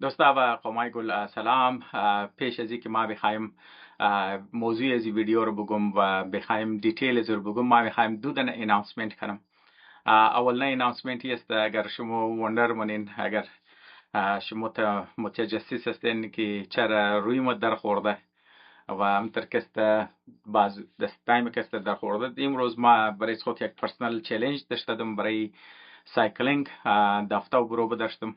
دوستا و قومای گل سلام. پیش از اینکه ما بخوایم موضوع از این ویدیو رو بگم و بخوایم دیتیل از رو بگم، ما بخوایم دو دنه اناونسمنت کنم. اولین اناونسمنتی است، اگر شما وندر منین، اگر شما متجسس هستین که چرا روی ما در خورده و همطور که است باز دست تایم که است در خورده، امروز ما برای خود یک پرسنل چالش داشتم برای سایکلینگ. دفته و برو داشتم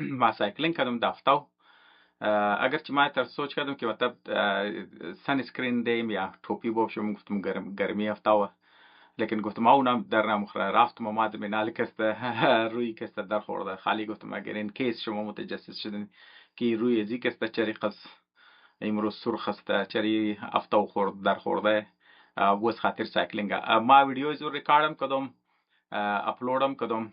ما سایکلینگ کردم دفته. اگرچه ما تر سوچ کردم که مطلب سن اسکرین دیم یا توپی باشم، گفتم گرمی هفته، لیکن گفتم اونم در نمخره رفتم اومدم اینال کست روی کست در خورده. خالی گفتم اگر این کیس شما متجسس شدین که روی ازی کست چری قص امروز سرخ است، چری هفته خورد در خورده وز خاطر سایکلینگ. ما ویدیوز رو ریکاردم کردم، اپلودم کردم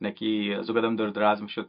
نکی زودم در دراز میشد.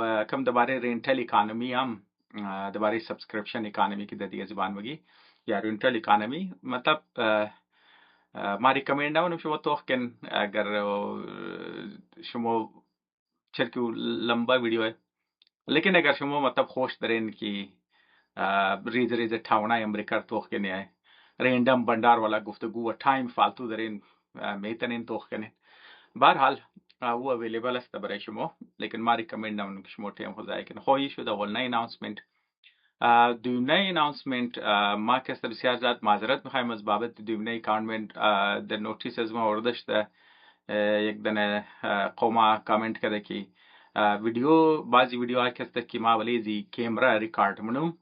و کم درباره رنتل اکانومی هم، درباره سبسکریپشن اکانومی که در دیگه زبان بگی یا رنتل اکانومی. مطلب ما ریکمند نمونم شما توخکن اگر شما چرکی لمبا ویدیو ہے، لیکن اگر شما مطلب خوش دارین که ریز ریز ٹھاونا امریکہ توخ کے نہیں آئے رینڈم بندار والا گفتگو و ٹائم فالتو درین میتنین توخ کے نہیں. بہرحال وہ اویلیبل است برای شما، لیکن ما ریکمند نمونم که شما تیم خود ضایع کنید. خواهی شد اول نه اناونسمنت. دومنه اناونسمنت ما که است بسیار زیاد معذرت میخوایم از بابت دومنه اکانمنت. در نوتیس از ما ورداشته یک دنه قوما کامنت کرده که ویدیو بعضی ویدیو ها که است که ما ولیزی کیمرا ریکارد منم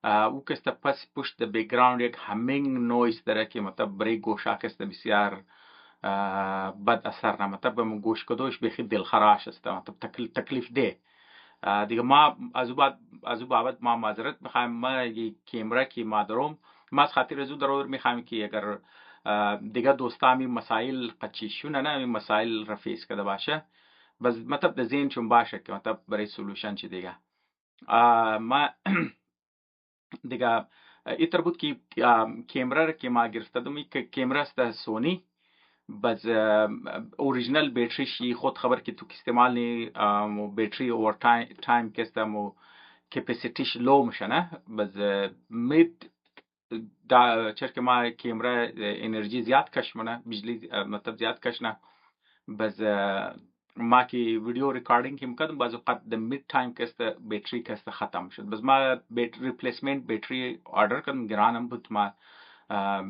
او که است پس پشت بیکگراند یک همینگ نویز داره که مطلب برای گوشا که است بسیار بد اثر نه، مطلب من گوش کدوش بخی دلخراش است، مطلب تکلیف ده دیگه. ما از بابت ما معذرت میخوایم. ما یک کیمرا که ما دارم، ما از خاطر ازو ضرور میخوایم که اگر دیگه دوستامی مسائل قچیشونه نه این مسائل رفیس کده باشه، بس مطلب ده ذهن چون باشه که مطلب برای سولوشن چی دیگه. ما دیگه ایتر بود که کیمرا را که ما گرفته دومی که کیمرا است سونی، بس اوریجنل بیتریشی خود خبر که تو استعمال نی بیتری اوور تایم که است مو کپاسیتیش لو میشه نه، بس مید دا چرا که ما کیمرا انرژی زیاد کش منه، بجلی مطلب زیاد کش نه، بس ما که ویدیو ریکاردینگ که میکردم بعض اوقات د مید تایم که است بیتری که است ختم شد. بس ما ریپلیسمنت بیتری آردر کردم، گرانم بود. ما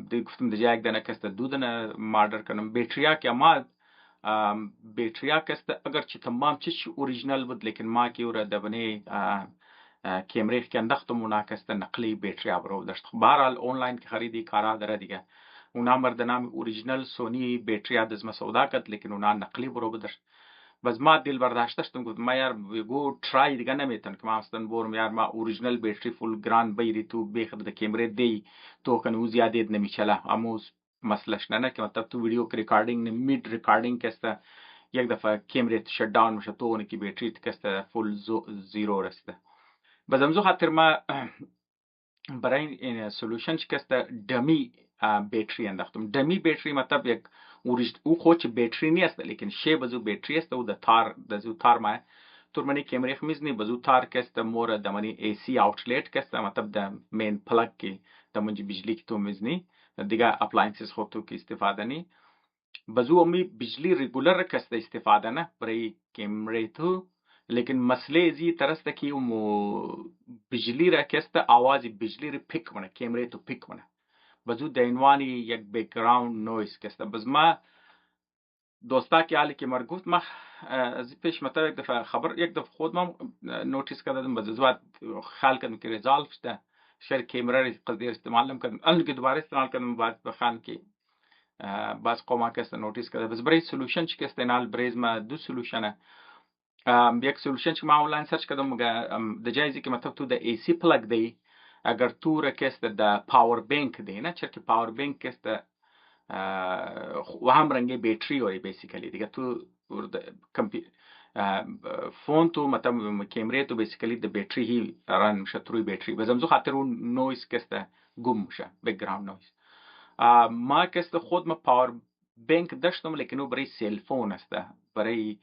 دی گفتم د جای یک دنه که است دو دنه ما آردر کردم. بیتریا که ما بیتریا که است اگر چی تمام چیش اوریجنال بود، لیکن ما که اورا دبنه کیمره که انداختم اونا که است نقلی بیتریا برو داشت. بهرحال اونلاین که خریدی کارا داره دیگه. اونا مردنام اوریجنال سونی بیتریا دزما سودا کرد، لیکن اونا نقلی برو داشت. بس ما دل برداشت داشتم، گفتم ما یار گو ترای دیگه نمیتونم که ما اصلا برم یار ما اوریجنال بیتری فول گران بیری تو بخد د کیمره دی تو کنه او زیاده نمیچله. اما مسئلهش نه که مطلب تو ویدیو که ریکاردینگ مید ریکاردینگ که است یک دفعه کیمره شت داون میشه تو اون کی بیتری که است فول زیرو رسته. بس همزو خاطر ما برای این سولوشن که است دمی بیتری انداختم. دمی بیتری مطلب یک او خودش بیتری نیست، لیکن شی بزو بیتری است و دزو تار ما تور منی کیمره خمیز نی بزو تار که است مور دمانی ای سی آوتلت که است مطلب د مین پلگ کی دمونجی بجلی کی تو میزنی دیگه اپلاینسز خود تو کی استفاده نی بزو امی بجلی ریگولر که است استفاده نه برای کیمره تو. لیکن مسئله زی ترسته که بجلی را که است آواز بجلی را پیک منه، کیمره تو پیک منه بزو دینوانی یک بیکگراند نویز که است. بس ما دوستا که حالی که مرگفت ما از پیش مطلب یک دفعه خبر یک دفعه خود ما نوتیس کردم، بس زود خیال کردم که ریزالف شده شر کیمره را قدر استعمال نمیکردم، الان که دوباره استعمال کردم بعد بخوان که بس قوما که است نوتیس کرده. بس برای سولوشن چی که است اینال بریز ما دو سولوشنه. یک سولوشن که ما آنلاین سرچ کردم د جایزی که مطلب تو د ای سی پلگ دی اگر تو را که است د پاور بانک دی نه، چرا که پاور بانک که است و هم رنگه بیتری وی بیسیکلی دیگه تو فون تو مطلب کیمره تو بیسیکلی د باتری هی ران میشه تروی باتری بزمزو خاطر اون نویز کسته گم میشه بکگراند نویز. ما کسته خود ما پاور بانک داشتم لیکن او برای سیل فون است برای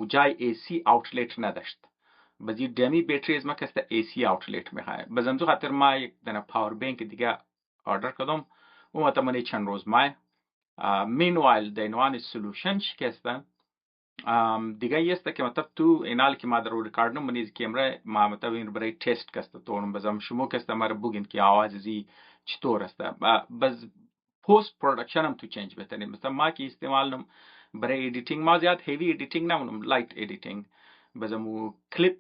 جای ای سی آوتلت نداشت بزی دمی باتری از ما کسته ای سی آوتلت میخواه بزمزو خاطر ما یک دونه پاور بانک دیگه آردر کردم و مطمئنی چند روز مای مینوایل د عنوان سولوشن شکسته دیگه است که مطلب تو اینال که ما در ریکاردنم منیز کیمره ما مطلب این برای تست کسته تو بزم شما کسته ما رو بگین که آواز زی چطور است بس پست پرودکشن هم تو چنج بهترین مثلا ما که استعمال برای ادیتینگ ما زیاد هیوی ادیتینگ نمونم لایت ادیتینگ بزمو کلیپ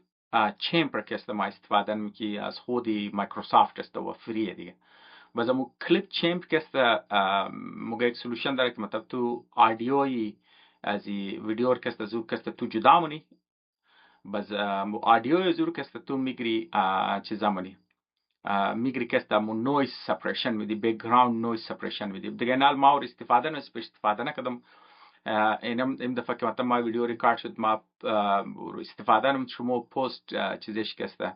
چمبر کسته ما استفاده نمی از خودی مایکروسافت است و فریه دیگه بزمو کلیپ چمپ کسته موگه یک سولوشن داره که مطلب تو آدیوی از ویدیو کسته زو کسته تو جدا منی بس آدیو زور کسته تو میگری چیزا منی میگری کسته مو نویز سپریشن میدی بکگراند نویز سپریشن میدی دیگه نال ما استفاده نکردم این دفعه که مثلا ما ویدیو ریکارد شد ما استفاده نم شما پست چیزش کسته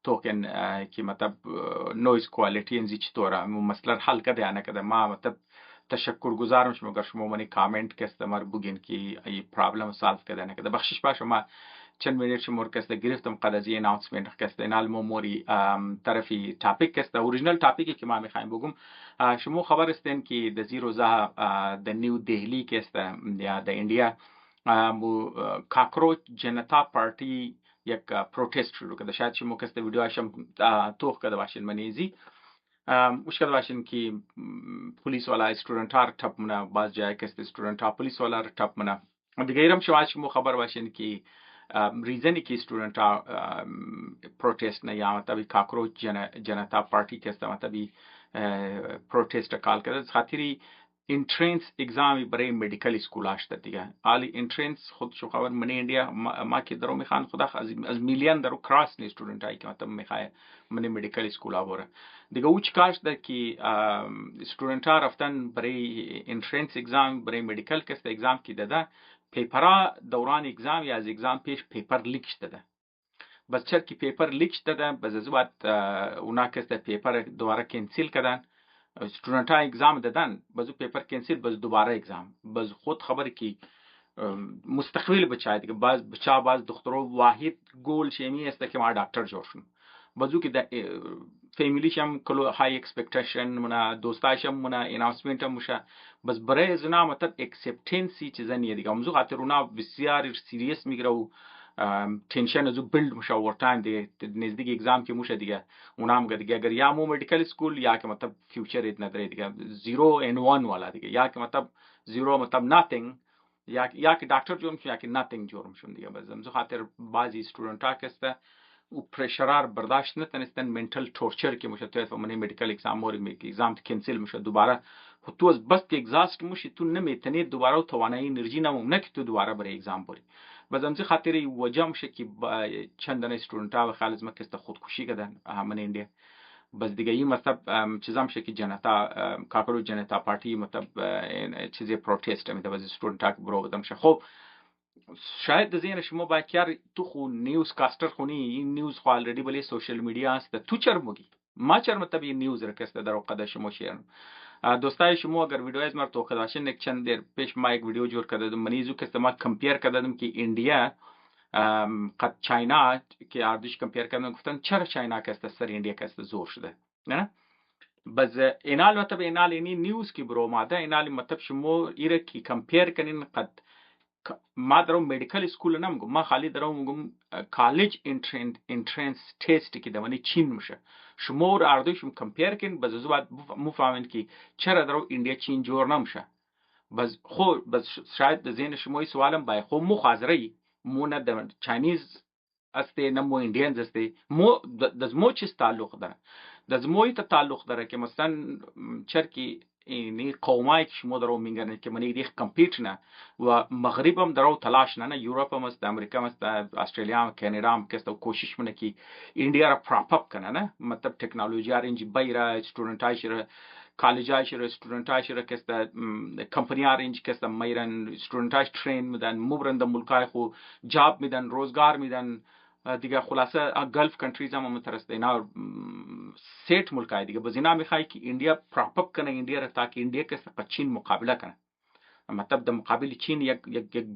توکن که مطلب نویز کوالیتی انزی چطوره مثلا حل کده یا نکده ما مطلب تشکر گزارم شما اگر شما منی کامنت کسته مر بگین که ای پرابلم سالف کده نکده بخشش باشه ما چند منیت شما کسته گرفتم قد از این اناونسمنت کسته اینال موری طرفی تاپیک کسته اوریجینال تاپیکی که ما میخوایم بگم شما خبر استین که د زیرو زه د نیو دهلی کسته یا د انډیا کاکروچ جنتا پارتی یک پروتست شروع کرده شاید شما کسته ویدیو هاشم توخ کرده باشین منیزی مشکل باشین که پلیس والا استودنت ها ټپ منه باز جای کسته استودنت ها پلیس والا ټپ منه دیگه ایرم شما خبر باشین که ریزنی که استودنت ها پروتست نه یا مطلبی کاکروچ جنتا پارتی کسته مطلبی پروتست کال کرده خاطری انترنس اگزامی برای مدیکل اسکول آشته دیگه آلی انترنس خود شو خبر منی انڈیا ما که درو میخوان خدا از میلیون درو کراس نی استودنت هایی که مطلب میخواه منی مدیکل اسکول آوره دیگه اوچ کاش ده که استودنت ها رفتن برای انترنس اگزام برای مدیکل کسته اگزام کی داده پیپرها دوران اگزام یا از اگزام پیش پیپر لیک شده بس چر که پیپر لیک شده بس از بعد اونا کسته پیپر دوباره کنسل کردن استودنت ها اگزام دادن بازو پیپر کنسل باز دوباره اگزام باز خود خبر که مستقبل بچه دیگه باز دخترو واحد گول شمی است که ما دکتر جور شون بازو که فامیلیش هم کلو های اکسپکتیشن منا دوستاش هم منا اناونسمنت هم مشه بس برای زنا مطلب اکسپتنسی چیزا نیه دیگه امزو خاطر اونا بسیار سیریس میگیره و تنشن ازو بیلد میشه اوور تایم دیگه نزدیک اگزام که میشه دیگه اونا هم دیگه اگر یا مو مدیکل اسکول یا که مطلب فیوچر ایت نداره دیگه 0 and 1 والا دیگه یا که مطلب 0 مطلب ناتینگ یا که دکتر جور میشه یا که ناتینگ جور میشون دیگه بس امزو خاطر بعضی استودنت ها کسته و پرشرار برداشت نتونستن منتل تورچر که میشه تو من مدیکل اگزام موری اگزام کنسل میشه دوباره تو از بس که اگزاست میشی تو نمیتونی دوباره توانایی انرژی نمونه که تو دوباره برای اگزام بری بزمزی خاطری وجه میشه که چندان استودنت ها و خالص ما کسته خودکشی کردن من انډیا بس دیگه این مطلب چیزا میشه که جنتا کاکرو جنتا پارتی مطلب چیزی پروتست میده بس استودنت ها برو بدم شه خب شاید د زین شما با کار تو خو نیوز کاستر خونی این نیوز خو الریدی بلی سوشل میدیا است تو چر مگی ما چر مطلب این نیوز رکسته در اوقات شما شیر دوستای شما اگر ویدیو از مر تو خداشن یک چند در پیش ما یک ویدیو جور کردم منیزو که ما کمپیر کردم که انډیا قد چاینا که اردش کمپیر کردن گفتن چرا چاینا که است سر انډیا که است زور شده نه بس اینال مطلب اینال اینی نیوز کی برو ماده اینال مطلب شما ایره کی کمپیر کنین قد ما درو مدیکل اسکول نم ما خالی درو میگم کالج انترنس تست که دمانی چین میشه شما رو اردوشم کمپیر کن بس از بعد مفهمین که چرا درو انډیا چین جور نمیشه بس خو بس شاید ذهن شما سوالم بای خو مو خازری مو نه د چاینیز استه نه مو انډینز استه مو د مو چی تعلق داره د مو ته تعلق داره که مثلا چرکی اینی قومایی که شما درو میگن که منی دیخ کمپیت نه و مغرب هم درو تلاش نه یوروپ هم است امریکا هم است استرالیا هم کانادا هم که کوشش منه که انډیا را پراپ اپ کنه نه مطلب ټکنالوژي ارنج بایره استودنت هایش کالجای شر استودنتای شر کسته کمپنی ارنج کسته میرن استودنتای ترین میدن مبرن د ملکای خو جاب میدن روزگار میدن دیگه خلاصه گلف کنتریز هم مترسته اینا سیٹ ملکای دیگه بزینا میخوای که ایندیا پراپ اپ کنه ایندیا را تاکه ایندیا که چین مقابله کنه مطلب د مقابل چین یک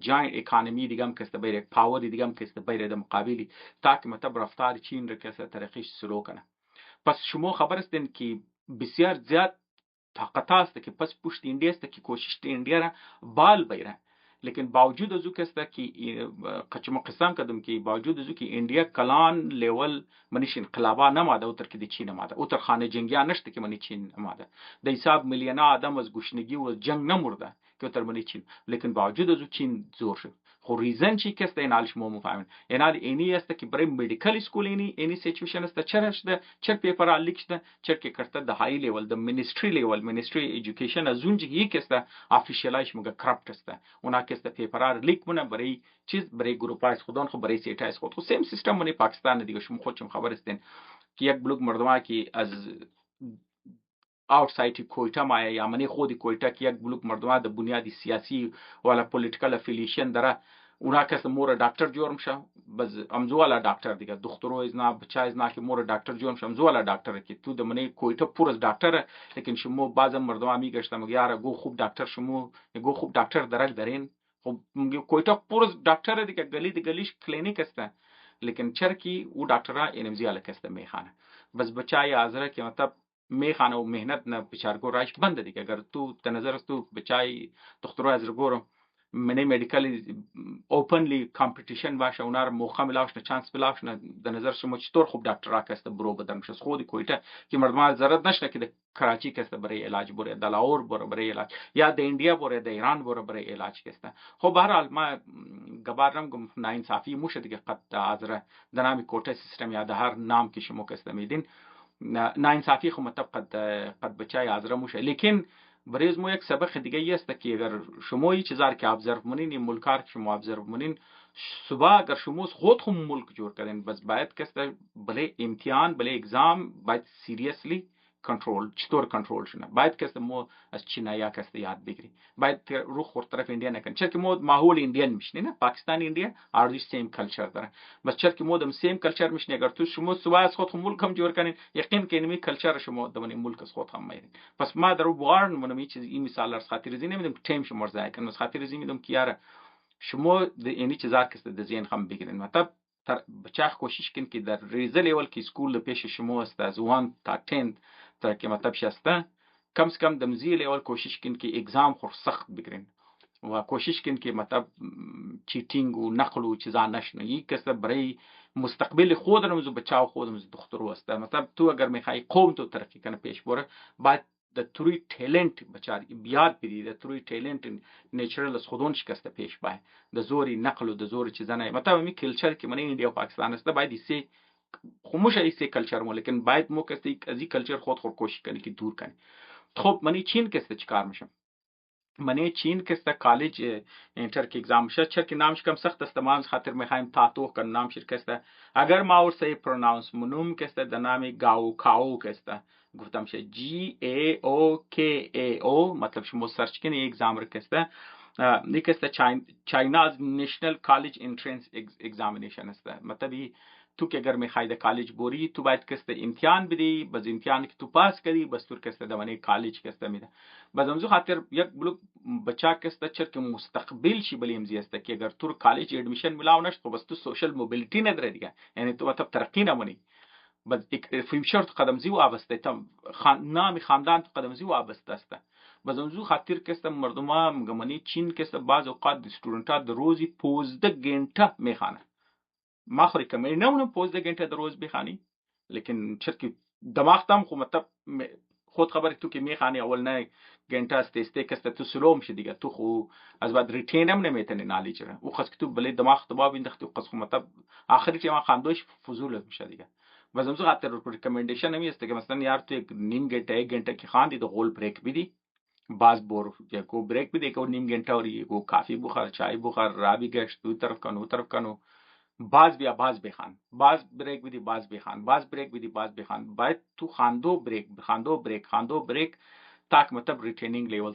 جاینت اکانومی دیگه هم که بیر یک پاور دیگه هم که بیر د مقابلی تاکه مطلب رفتار چین را که ترقیش سلو کنه پس شما خبر هستین که بسیار زیاد طاقت است که پس پشت ایندیا است که کوشش ایندیا را بال بیره لیکن باوجود از او که قچم قسم کدم که باوجود از او که ایندیا کلان لیول منیش انقلابا نماده اوتر که دی چین نماده اوتر خانه جنگیا نشته که منی چین نماده د حساب میلیونا آدم از گشنگی و جنگ نمرده که اوتر منی چین لیکن باوجود از او چین زور شد خو ریزن چی که است این شما مفهمین اینال اینی است که برای مدیکال اسکول اینی سیچویشن است چرش ده چر پیپر لیکش ده چر که کرته د های لیول د منیستری لیول منیستری ایژوکیشن از اونجا یک است افیشیالایش مگه کرپت است اونا که است پیپر لیک مونه برای چیز برای گروپ های خودان خو برای سیت های خود خو سیم سیستم مونی پاکستان دیگه شما خودتون خبر هستین که یک بلوک مردمه که از outside کویتا مایه یا منی خود کویتا که یک بلوک مردمه د بنیادی سیاسی ولا پولیټیکل افیلیشن داره اونا کس مور دکتر جرم شه بس امزوالا دکتر دیگه دخترو ازنا بچه ازنا که مور دکتر جرم شه امزوالا دکتر که تو د منی کویتا پر از دکتر لیکن شما بعضا مردم میگشتم میگه یاره گو خوب دکتر شما گو خوب دکتر درک دارین خب کویتا پر از دکتر دیگه گلی دی گلیش کلینیک است لیکن چرکی او دکترها انمزیالا کسته میخانه بس بچه حاضره که مطلب میخانه و مهنت نه بچارگو رایش بند دیگه اگر تو به نظر است تو بچه دخترو از رگورم منی مدیکال اوپنلی کامپیتیشن باشه اونار موقع ملاوش نه چانس ملاوش نه د نظر شما چطور خوب دکتر راکسته برو بدن شس خودی کویتا که مردم ضرورت نشته که د کراچی کسته برای علاج بره د لاهور بره برای علاج یا د انډیا بره د ایران بره برای علاج کسته خو بهرحال ما گبارم گم ناانصافی موشه دیگه قد حاضر د نامی کوټه سیستم یا د هر نام که شما کسته میدین ناانصافی خو مطلب قد بچای حاضر موشه لیکن بریز مو یک سبق دیگه است که اگر شما هیچ چیزار که ابزرو منین این ملکار که شما ابزرو منین صبح اگر شما خود هم ملک جور کردین بس باید که بله امتحان بله اگزام باید سیریسلی کنترل چطور کنترل شونه باید که مو از چینایا که یاد بگیری باید رو خور طرف انډیا نکن چرا که مو ماحول انډین میشنه نه پاکستان انډیا آردی سیم کلچر داره بس چرا که مو دم سیم کلچر میشنه اگر تو شما صبح از خود هم ملک هم جور کنین یقین که اینمی کلچر شما دمن ملک از خود هم میرین پس ما درو بوارن منم این چیز این مثال از خاطر زی نمیدم تیم شما زای کنم از خاطر زی میدم که یاره شما د اینی چیزار که د ذهن هم بگیرین مطلب بچاخ کوشش کن که در ریزه لیول که اسکول پیش شما است از 1 تا 10 تا که مطلب شسته کم سے کم دمزی لیول کوشش کن که اگزام خور سخت بگیرین و کوشش کن که مطلب چیتینگ و نقل و چیزا نشنه یک کس برای مستقبل خود رمزو بچاو خود رمزو دخترو است مطلب تو اگر میخوای قوم تو ترقی کنه پیش بره باید د تروی ټیلنٹ بچار بیاد پیری د تروی ټیلنٹ نیچرل از خودون شکسته پیش بای د زوری نقل و د زوری چیزا نه مطلب می کلچر که من انډیا و پاکستان است باید ایسه خموش ایسه کلچر مو لیکن باید مو کسته از این کلچر خود کوشش کنی که دور کنی خب منی چین کسته چیکار میشم منی چین کسته کالج انټر کې اگزام شه چر کې نام کم سخت است تمام خاطر میخوایم تاتو کن نام شرکسته اگر ما اور صحیح پروناونس منوم کسته د نام گاو کاو کسته گفتم شه GAOKAO مطلب شما سرچ کنی اگزام رکسته نیکسته چایناز نیشنل کالج انترنس اگزامینیشن است مطلب تو که اگر میخوای د کالج بوری تو باید کسته امتحان بدی بس امتحان که تو پاس کردی بس تو کسته دونی کالج کسته میده بس امزو خاطر یک بلوک بچا کسته چر که مستقبل شی بلی امزی است که اگر تو کالج ادمیشن ملاو نشد بس تو سوشل موبیلیتی نداره دیگه یعنی تو مطلب ترقی نمونی بس فیوچر تو قدم زی وابسته تم نام خاندان تو قدم زی وابسته است بس امزو خاطر کسته مردما مگمنی چین کسته بعض اوقات استودنتا د روزی 15 غنټه میخانه ما خو ریکمند نمونم 15 غنټه د روز بخانی لیکن چر که دماغ تام خو مطلب خود خبر تو که میخانی اول نه غنټه است کسته تو سلوم شي دیگه تو خو از بعد ریتین هم نمیتونی نالج را او خاص که تو بله دماغ دباب انداختی خاص خو مطلب آخری که ما خواندوش فضول میشه دیگه بس امزو خاطر ریکمندیشن همی است که مثلا یار تو یک نیم غنټه 1 غنټه کی خواندی د غول بریک بدی باز بور یا کو بریک بدی کو نیم غنټه اور کو کافی بخار چای بخار رابی گشت دو طرف کنو باز بیا باز بخوان باز بریک بدی باز بخوان باز بریک بدی باز بخوان باید تو خواندو بریک تاک مطلب ریتینینگ لیول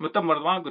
مطلب مردمان کو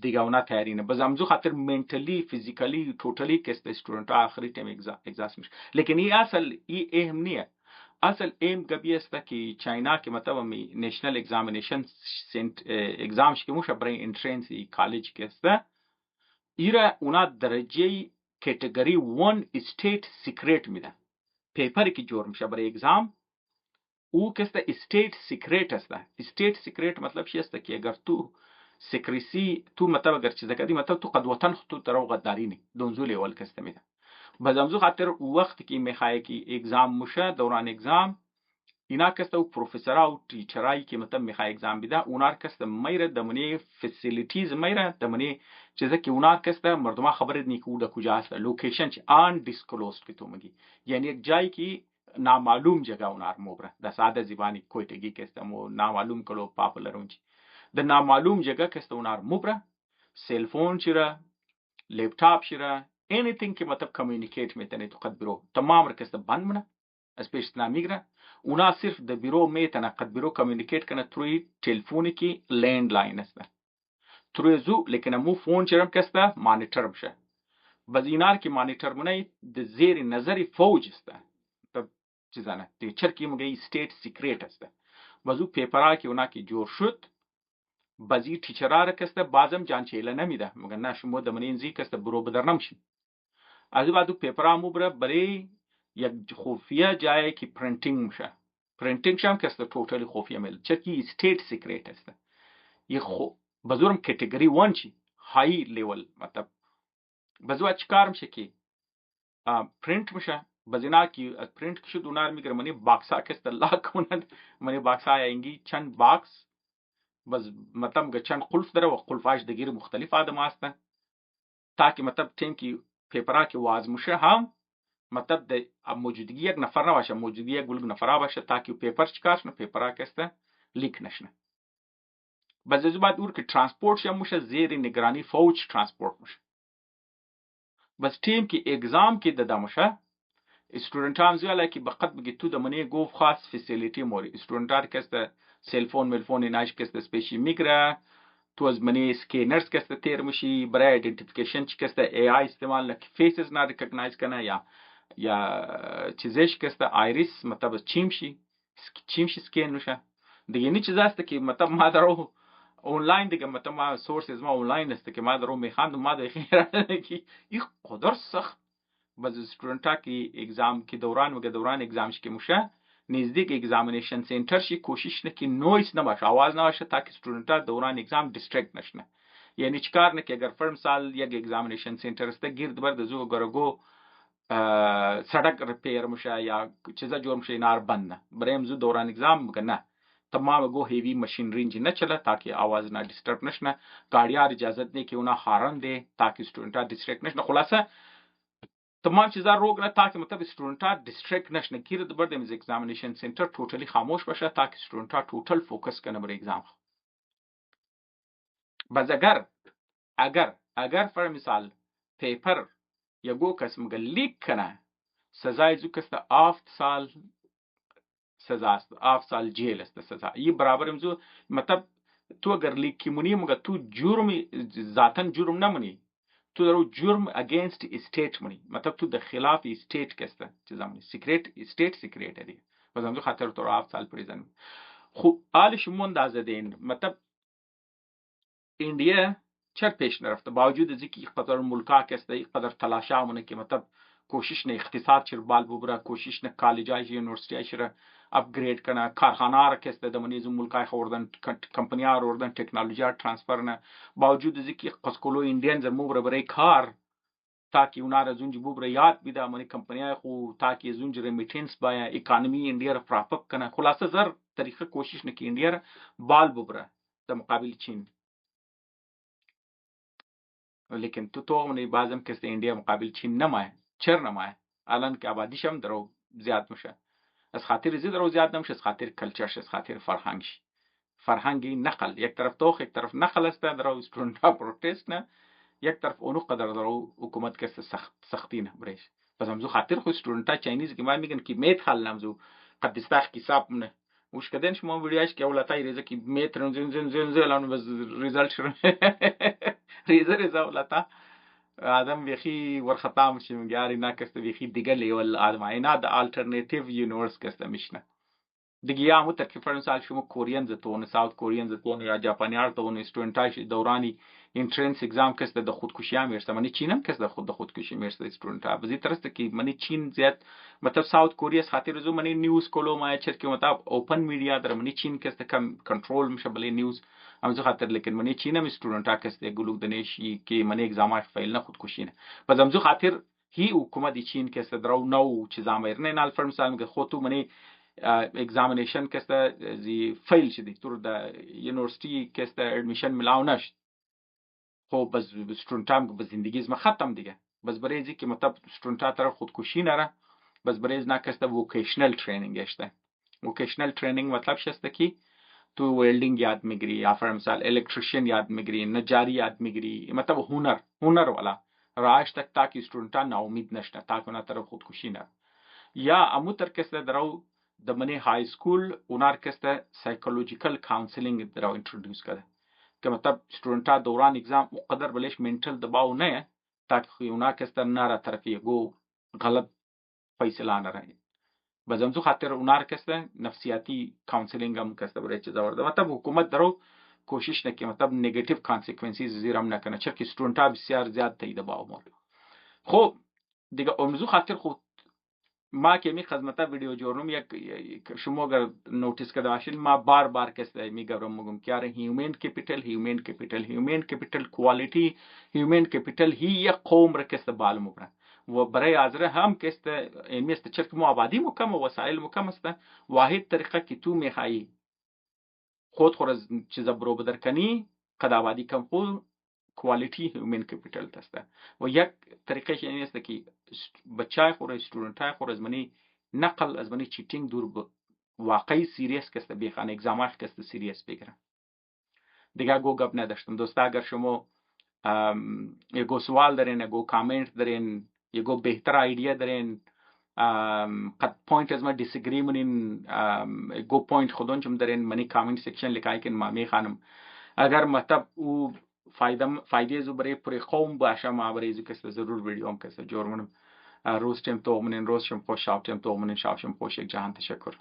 دیگه اونا تیاری نه بس همزو خاطر منتلی فیزیکلی توتالی کس استودنت ها آخری تیم اگزاست میشه لیکن این اصل این اهم نیه اصل ایم کبھی است که چاینا که مطلب می نیشنل اگزامینیشن اگزامش که موشه برای انترنس کالج که است ایرا اونا درجه کتگوری 1 استیت سیکرت میده پیپر که جور میشه برای اگزام او که است استیت سیکرت است استیت سیکرت مطلب چی است که اگر تو سیکریسی تو مطلب اگر چیز کردی مطلب تو قد وطن تو درو غداری نه دونزول اول که است میده بازمزو خاطر وقت که میخوای که اگزام مشه دوران اگزام اینا کسته او پروفیسورا او ټیچرای که مطلب میخوای اگزام بیده اونا کسته میره دمنی فسیلیتیز میره دمنی چیزا که اونا کسته مردما خبرت نی که او ده کجا هست لوکیشن چی آن دیسکلوزد که تو میگی یعنی یک جایی که نامعلوم جگه اونا موبره ده ساده زبانی کویتگی کسته مو نامعلوم کلو پاپولر اونچی ده نامعلوم جگه کسته اونا موبره سلفون چیره لپتاپ چیره anything که مطلب کمیونیکیت میتونه تو قد برو تمام رکسته بند منه اسپیش نمیگره اونا صرف د بیرو میتونه قد بیرو کمیونیکیت کنه تروی تلفونی که لند لاین است تروی زو لیکن مو فون چرم کسته مانیتر بشه باز اینار که مانیتر مونه د زیر نظری فوج است چیزانه دی چرکی مگه استیت سیکریت است بازو پیپرها که اونا که جور شد بازی تیچرها را کسته بازم جان چیله نمیده مگه نه شما د منینزی کسته برو بدر نمشین از بعدو پیپرها مو بره برای یک خفیه جایی که پرینتینگ میشه پرینتینگ هم که است توتالی خفیه میل چرکی استیت سیکریت است یه بزرم کتگوری 1 چی های لیول مطلب بزو چیکار میشه که پرینت میشه بزینا که پرینت شد اونار میگره منی باکسا که است لاک کنند منی باکسا اینگی چند باکس بس مطلب چند قلف داره و قلفاش دگیر مختلف آدم هستن تاکه مطلب تیم که پیپرها که واز میشه هم مطلب د موجودگی یک نفر نباشه موجودگی یک گروه نفر باشه تا که پیپر چیکار شنه پیپرها کسته لیک نشنه باز از بعد اون که ترانسپورت شم میشه زیر نگرانی فوج ترانسپورت میشه بس تیم که اگزام که داده میشه استودنت هم زیاده که بقد بگی تو دمنی گفت خاص فسیلیتی موری استودنت ها کسته سلفون ملفون ایناش کسته سپیشی میگره تو از منی سکینرز کسته تیر میشی برای ایدنتیفیکیشن چی کسته ای آی استعمال نکی فیسز نا ریکگنایز کنه یا چیزش کسته آیریس مطلب چیمشی سکین میشه دیگه نی چیز است که مطلب ما درو اونلاین دیگه مطلب ما سورسز ما اونلاین است که ما درو میخواند ما دیگه که این قدر سخت باز استودنت ها که اگزام که دوران اگزامش که میشه نزدیک اگزامینیشن سنتر شی کوشش نه که نویز نباشه آواز نباشه تا که استودنت ها دوران اگزام دیسترکت نشنه یعنی چیکار نه که اگر فرم سال یک اگزامینیشن سنتر است گرد بر دزو گرگو سڑک ریپیر میشه یا چیزا جور میشه اینار بند نه برای امزو دوران اگزام میگه نه تمام گو هیوی مشینری انجین نه چله تاکه آواز نه دیسترب نشنه گاڑیار اجازت نه که اونا هارن ده تاکه استودنت ها دیسترکت نشنه خلاصه تمام چیزا روگ نه تاکه مطلب استودنت ها دیسترکت نشنه گیرد بر دمیز اگزامینیشن سنتر توتالی خاموش باشه تاکه استودنت ها توتال فوکس کنه بر اگزام باز اگر فر مثال پیپر یا گو کس مگه لیک کنه سزای زو کسته 7 سال سزا است 7 سال جیل است سزا یہ برابر امزو مطلب تو اگر لیک کی منی مگه تو جرم ذاتن جرم نمونی تو درو جرم اگینست استیت منی مطلب تو د خلاف استیت کسته چیزا منی سیکریت استیت سیکریت دی بس امزو خاطر تو 7 سال پریزن خوب آل شمون دازه دین مطلب انډیا چر پیش نرفته باوجود از اینکه قدر ملکا کسته قدر تلاشا مونه که مطلب کوشش نه اقتصاد چر بال ببره کوشش نه کالجای یونیورسیتی شره اپگریډ کنه کارخانه را کسته د منیز ملکای خوردن کمپنیا وردن ټیکنالوژي ترانسفر نه باوجود از اینکه قسکولو انډین زمو برای کار تاکي اونار زونج بوبره یاد بیدا منی کمپنیا خو تاکي زونج ریمیټنس بایا اکانومی انډیا را پراپک کنه خلاصه زر طریقه کوشش نه کی انډیا بال ببره د مقابل چین لیکن تو منی بازم کسته انډیا مقابل چین نمایه چر نمایه الان که آبادیش هم درو زیاد میشه از خاطر زی درو زیاد نمیشه از خاطر کلچرش از خاطر فرهنگش فرهنگی نقل، یک طرف توخ یک طرف نقل است در استودنت ها پروتست نه، یک طرف اونو قدر در حکومت که سختی نه برش. پس همزو خاطر خود استودنت ها چاینیز که ما میگن که میت خل نمزو قد استخ حساب نه وش کدن شما ویدیوش که اولتای ریزه که میت زن زن زن زن بس ریزالت شروع ریزه اولتا آدم بیخی ورخطا میشه میگه آره نه کسته بیخی دیگه لیول آدم اینا د آلترناتیو یونیورس کسته میشنه دیگه یا مو ترکیب فرنسال شما کورین زتون ساوت کورین زتون یا ژاپنیار تون استودنتاش دورانی انترنس اگزام کسته د خودکشی هم میرسه منی چینم کسته د خودکشی میرسه استودنتا بزی ترسته که منی چین زیاد مطلب ساوت کوریا خاطر زو منی نیوز کولو ما چر که مطلب اوپن میډیا در منی چین کسته کم کنټرول مشه بلې نیوز هم زو خاطر لیکن منی چینم استودنتا کسته ګلوک دنیشی که منی اگزام فایل نه خودکشی نه پس هم زو خاطر هی حکومت چین کسته درو نو چیزا میرنه نال فرنسال میگه خودتو منی اگزامینیشن کسته زی فیل شدی تور د یونیورسیتی کسته ادمیشن ملاو نشد خب بس استودنتام به زندگی ما ختم دیگه بس برای ازی که مطلب استودنتا طرف خودکشی نره بس برای از نکسته ووکیشنل ترینینگ اشته ووکیشنل ترینینگ مطلب شسته کی تو ویلڈنگ یاد میگیری یا فر مثال الیکتریشین یاد میگیری نجاری یاد میگیری مطلب هنر والا راش تک تاکي استودنتا نا امید نشته تاکي نه طرف خودکشی نره یا امو تر کسته درو د منی های سکول اونار کسته سایکولوژیکل کانسلینگ درو انټروډوس کړه که مطلب استودنتا دوران اگزام قدر بلش منټل دباو نه تاکي اونا کسته نه را طرفی گو غلط فیصله نه راځي بزمزو خاطر اونار کسته نفسیاتی کانسلینگ هم کسته برای چیزا ورده مطلب حکومت درو کوشش نکه مطلب نگاتیو کانسیکونسیز زیرم نکنه چرا که استودنتا بسیار زیاد تی دباو مورد خب دیگه امزو خاطر خود ما که می خدمتا ویدیو جورنم یک شما اگر نوتیس کرده باشین ما بار کسته میگم مگم که هیومن کپیتال کوالیتی هیومن کپیتال هی یک قوم را کسته بال مبرن و برای آزره هم کسته این است چرا که مو آبادی مو کم و وسایل مو کم است واحد طریقه که تو میخوایی خود از چیزا برو بدر کنی قد آبادی کم خود کوالیتی هیومن کپیتال تسته و یک طریقه این است که بچای خور استودنتای خور از منی نقل از منی چیتینگ دور واقعی سیریس کسته بیخوان اگزاماش کسته سیریس بگیرن دیگه گو گپ نداشتم دوستا اگر شما یگو سوال دارین یگو کامنت دارین یگو بهتر آیدیا دارین قد پوینت از ما دیسگری منین یگو پوینت خودون چم دارین منی کامنت سیکشن لکای کن ما میخوانم اگر مطلب او فایده زو برای پوری قوم باشه ما برای زو کسته ضرور ویدیو هم کسته جور منم روز تیم تو منین روز شم خوش شاو تیم تو منین شاو شم خوش یک جهان تشکر